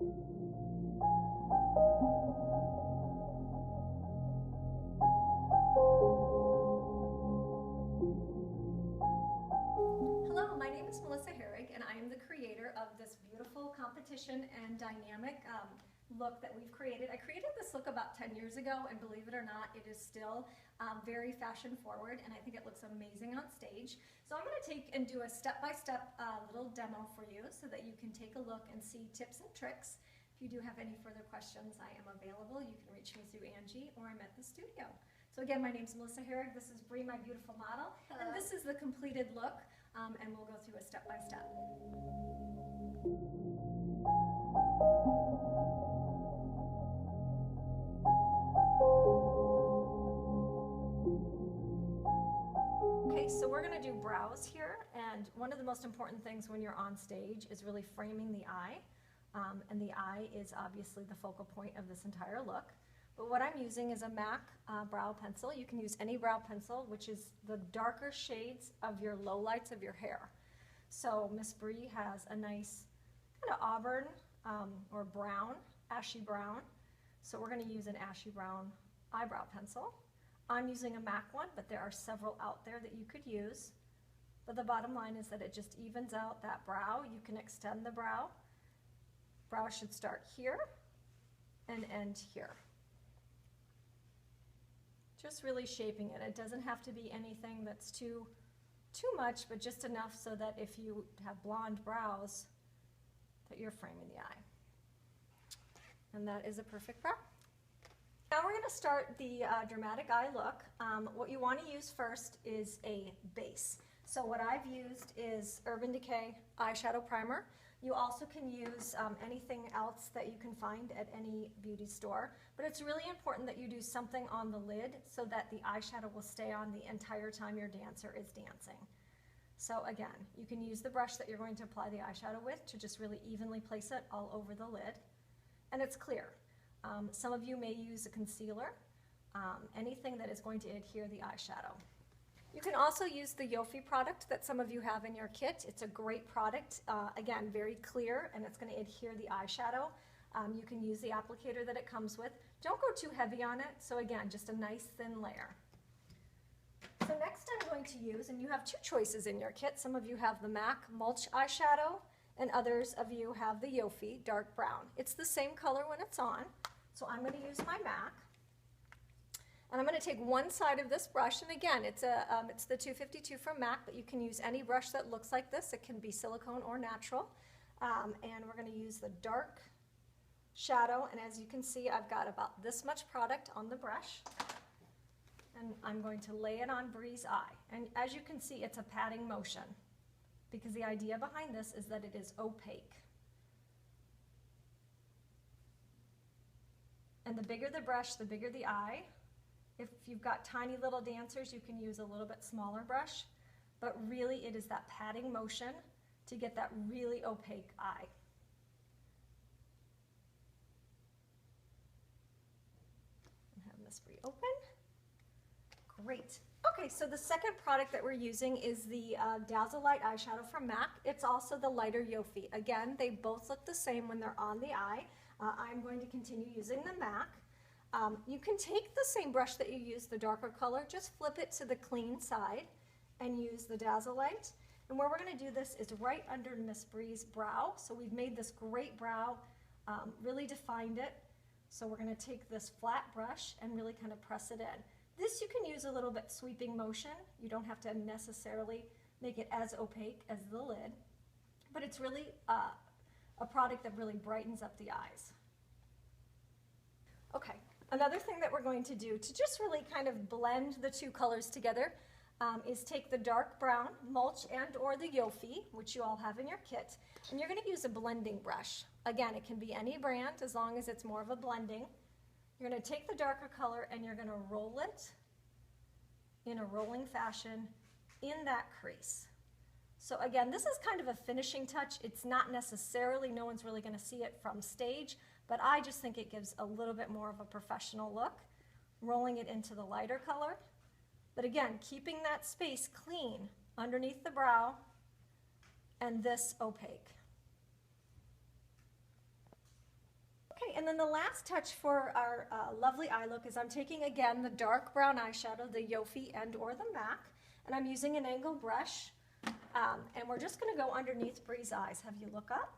Hello, my name is Melissa Herrig, and I am the creator of this beautiful competition and dynamic look that we've created. I created this look about 10 years ago, and believe it or not, it is still very fashion forward, and I think it looks amazing on stage. So I'm going to take and do a step-by-step little demo for you so that you can take a look and see tips and tricks. If you do have any further questions, I am available. You can reach me through Angie, or I'm at the studio. So again, my name is Melissa Herrig. This is Bree, my beautiful model. Hello. And this is the completed look, and we'll go through a step-by-step. Okay, so we're going to do brows here, and one of the most important things when you're on stage is really framing the eye, and the eye is obviously the focal point of this entire look. But what I'm using is a MAC brow pencil. You can use any brow pencil, which is the darker shades of your lowlights of your hair. So Miss Bree has a nice kind of auburn or brown, ashy brown. So we're going to use an ashy brown eyebrow pencil. I'm using a MAC one, but there are several out there that you could use. But the bottom line is that it just evens out that brow. You can extend the brow. Brow should start here and end here. Just really shaping it. It doesn't have to be anything that's too much, but just enough so that if you have blonde brows, that you're framing the eye. And that is a perfect brow. Now we're going to start the dramatic eye look. What you want to use first is a base. So what I've used is Urban Decay eyeshadow primer. You also can use anything else that you can find at any beauty store, but it's really important that you do something on the lid so that the eyeshadow will stay on the entire time your dancer is dancing. So again, you can use the brush that you're going to apply the eyeshadow with to just really evenly place it all over the lid, and it's clear. Some of you may use a concealer, anything that is going to adhere the eyeshadow. You can also use the Yofi product that some of you have in your kit. It's a great product, again, very clear, and it's going to adhere the eyeshadow. You can use the applicator that it comes with. Don't go too heavy on it, so again, just a nice thin layer. So next I'm going to use, and you have two choices in your kit. Some of you have the MAC Mulch eyeshadow, and others of you have the Yofi dark brown. It's the same color when it's on, so I'm going to use my MAC. And I'm going to take one side of this brush, and again, it's the 252 from MAC, but you can use any brush that looks like this. It can be silicone or natural. And we're going to use the dark shadow, and as you can see, I've got about this much product on the brush. And I'm going to lay it on Bree's eye. And as you can see, it's a patting motion, because the idea behind this is that it is opaque. And the bigger the brush, the bigger the eye. If you've got tiny little dancers, you can use a little bit smaller brush, but really it is that patting motion to get that really opaque eye. And have Miss Bree open. Great. Okay, so the second product that we're using is the Dazzle Light eyeshadow from MAC. It's also the lighter Yofi. Again, they both look the same when they're on the eye. I'm going to continue using the MAC. You can take the same brush that you use, the darker color, just flip it to the clean side and use the Dazzle Light. And where we're going to do this is right under Miss Bree's brow. So we've made this great brow, really defined it. So we're going to take this flat brush and really kind of press it in. This you can use a little bit sweeping motion. You don't have to necessarily make it as opaque as the lid, but it's really a product that really brightens up the eyes. Okay. Another thing that we're going to do to just really kind of blend the two colors together is take the dark brown Mulch and or the Yofi, which you all have in your kit, and you're going to use a blending brush. Again, it can be any brand as long as it's more of a blending. You're going to take the darker color and you're going to roll it in a rolling fashion in that crease. So again, this is kind of a finishing touch. It's not necessarily, no one's really going to see it from stage, but I just think it gives a little bit more of a professional look, rolling it into the lighter color. But again, keeping that space clean underneath the brow and this opaque. and then the last touch for our lovely eye look is I'm taking, again, the dark brown eyeshadow, the Yofi and or the MAC, and I'm using an angled brush, and we're just going to go underneath Bree's eyes. Have you look up?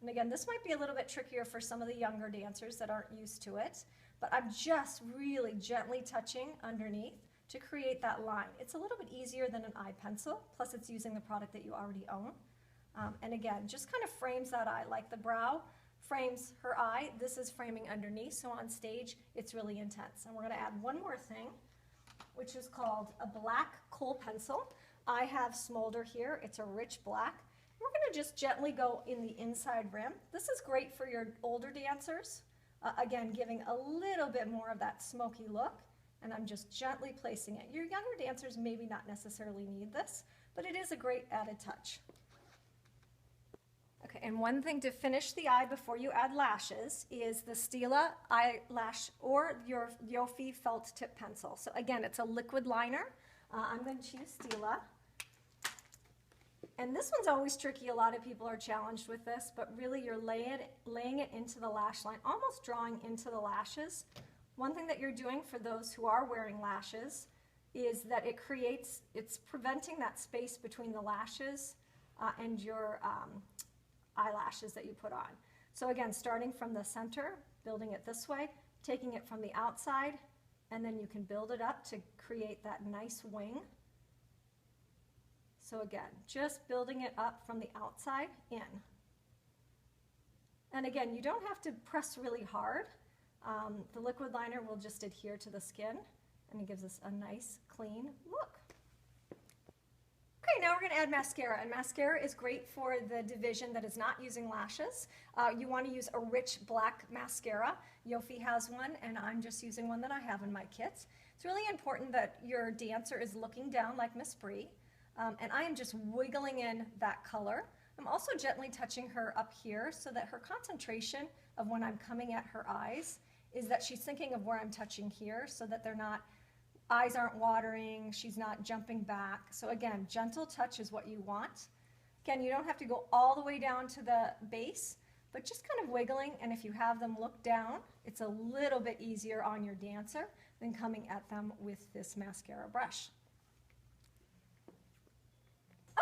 And again, this might be a little bit trickier for some of the younger dancers that aren't used to it, but I'm just really gently touching underneath to create that line. It's a little bit easier than an eye pencil, plus it's using the product that you already own. And again, just kind of frames that eye, like the brow frames her eye. This is framing underneath, so on stage, it's really intense. And we're gonna add one more thing, which is called a black kohl pencil. I have Smolder here, it's a rich black. We're gonna just gently go in the inside rim. This is great for your older dancers. Again, giving a little bit more of that smoky look, and I'm just gently placing it. Your younger dancers maybe not necessarily need this, but it is a great added touch. Okay, and one thing to finish the eye before you add lashes is the Stila eyelash or your Yofi felt tip pencil. So again, it's a liquid liner. I'm going to choose Stila. And this one's always tricky. A lot of people are challenged with this, but really you're laying it into the lash line, almost drawing into the lashes. One thing that you're doing for those who are wearing lashes is that it's preventing that space between the lashes and your eyelashes that you put on. So again, starting from the center, building it this way, taking it from the outside, and then you can build it up to create that nice wing. So again, just building it up from the outside in. And again, you don't have to press really hard. The liquid liner will just adhere to the skin, and it gives us a nice, clean look. Okay, now we're going to add mascara, and mascara is great for the division that is not using lashes. You want to use a rich black mascara. Yofi has one, and I'm just using one that I have in my kit. It's really important that your dancer is looking down like Miss Bree, and I am just wiggling in that color. I'm also gently touching her up here so that her concentration of when I'm coming at her eyes is that she's thinking of where I'm touching here, so that eyes aren't watering, she's not jumping back. So again, gentle touch is what you want. Again, you don't have to go all the way down to the base, but just kind of wiggling, and if you have them look down, it's a little bit easier on your dancer than coming at them with this mascara brush.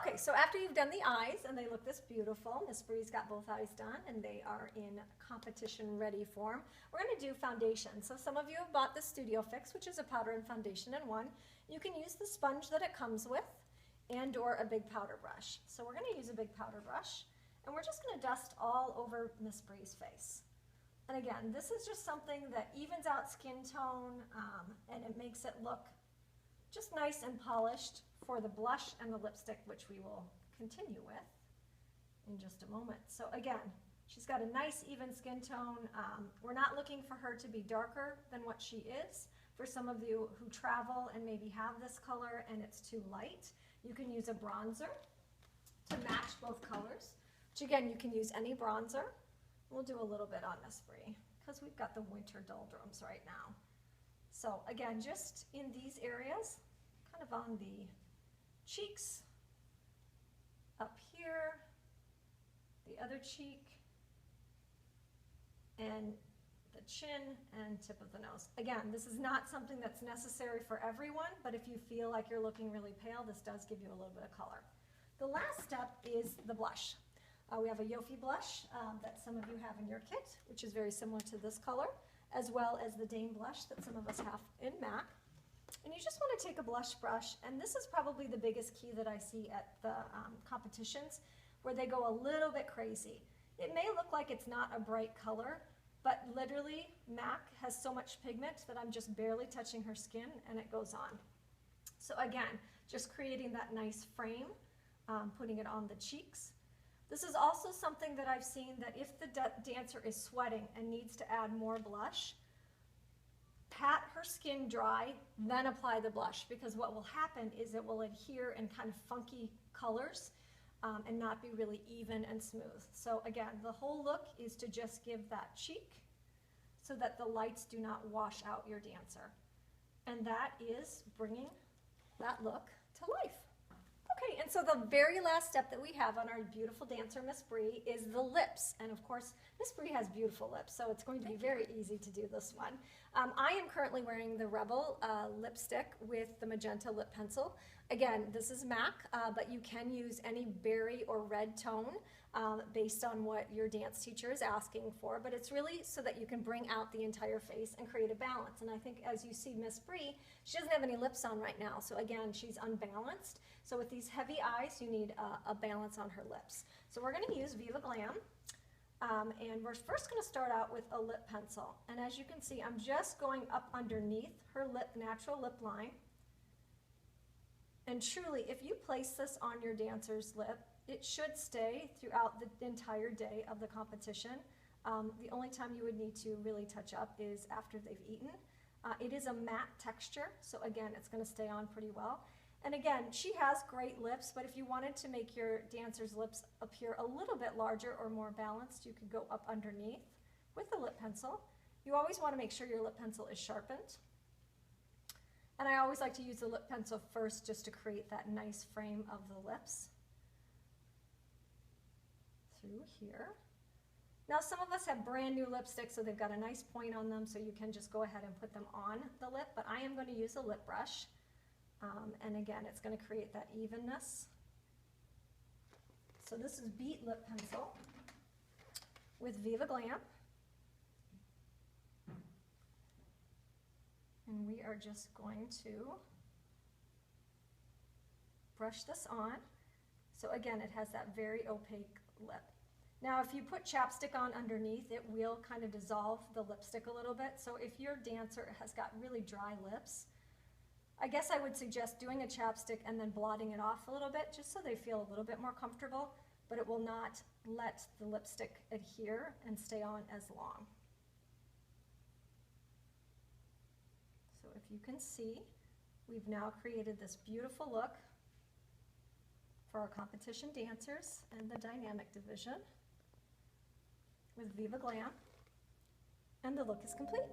Okay, so after you've done the eyes and they look this beautiful, Miss Bree's got both eyes done and they are in competition ready form, we're going to do foundation. So some of you have bought the Studio Fix, which is a powder and foundation in one. You can use the sponge that it comes with and or a big powder brush. So we're going to use a big powder brush, and we're just going to dust all over Miss Bree's face. And again, this is just something that evens out skin tone and it makes it look just nice and polished for the blush and the lipstick, which we will continue with in just a moment. So again, she's got a nice even skin tone. We're not looking for her to be darker than what she is. For some of you who travel and maybe have this color and it's too light, you can use a bronzer to match both colors, which again, you can use any bronzer. We'll do a little bit on Miss Bree because we've got the winter doldrums right now. So again, just in these areas, kind of on the cheeks, up here, the other cheek, and the chin and tip of the nose. Again, this is not something that's necessary for everyone, but if you feel like you're looking really pale, this does give you a little bit of color. The last step is the blush. We have a Yofi blush that some of you have in your kit, which is very similar to this color, as well as the Dane blush that some of us have in MAC. And you just want to take a blush brush, and this is probably the biggest key that I see at the competitions, where they go a little bit crazy. It may look like it's not a bright color, but literally MAC has so much pigment that I'm just barely touching her skin and it goes on. So again, just creating that nice frame, putting it on the cheeks. This is also something that I've seen that if the dancer is sweating and needs to add more blush, pat her skin dry, then apply the blush, because what will happen is it will adhere in kind of funky colors and not be really even and smooth. So again, the whole look is to just give that cheek so that the lights do not wash out your dancer. And that is bringing that look to life. Okay, and so the very last step that we have on our beautiful dancer, Miss Bree, is the lips. And of course, Miss Bree has beautiful lips, so it's going to be very easy to do this one. I am currently wearing the Rebel lipstick with the magenta lip pencil. Again, this is MAC, but you can use any berry or red tone based on what your dance teacher is asking for, but it's really so that you can bring out the entire face and create a balance. And I think as you see Miss Bree, she doesn't have any lips on right now, so again, she's unbalanced. So with these heavy eyes, you need a balance on her lips. So we're going to use Viva Glam, and we're first going to start out with a lip pencil. And as you can see, I'm just going up underneath her natural lip line. And truly, if you place this on your dancer's lip, it should stay throughout the entire day of the competition. The only time you would need to really touch up is after they've eaten. It is a matte texture, so again, it's going to stay on pretty well. And again, she has great lips, but if you wanted to make your dancer's lips appear a little bit larger or more balanced, you could go up underneath with the lip pencil. You always want to make sure your lip pencil is sharpened. And I always like to use the lip pencil first just to create that nice frame of the lips through here. Now some of us have brand new lipsticks, so they've got a nice point on them, so you can just go ahead and put them on the lip, but I am going to use a lip brush. And again, it's going to create that evenness. So this is Beat Lip Pencil with Viva Glam. And we are just going to brush this on. So again, it has that very opaque lip. Now, if you put chapstick on underneath, it will kind of dissolve the lipstick a little bit. So if your dancer has got really dry lips, I guess I would suggest doing a chapstick and then blotting it off a little bit, just so they feel a little bit more comfortable, but it will not let the lipstick adhere and stay on as long. So if you can see, we've now created this beautiful look for our competition dancers and the dynamic division with Viva Glam, and the look is complete.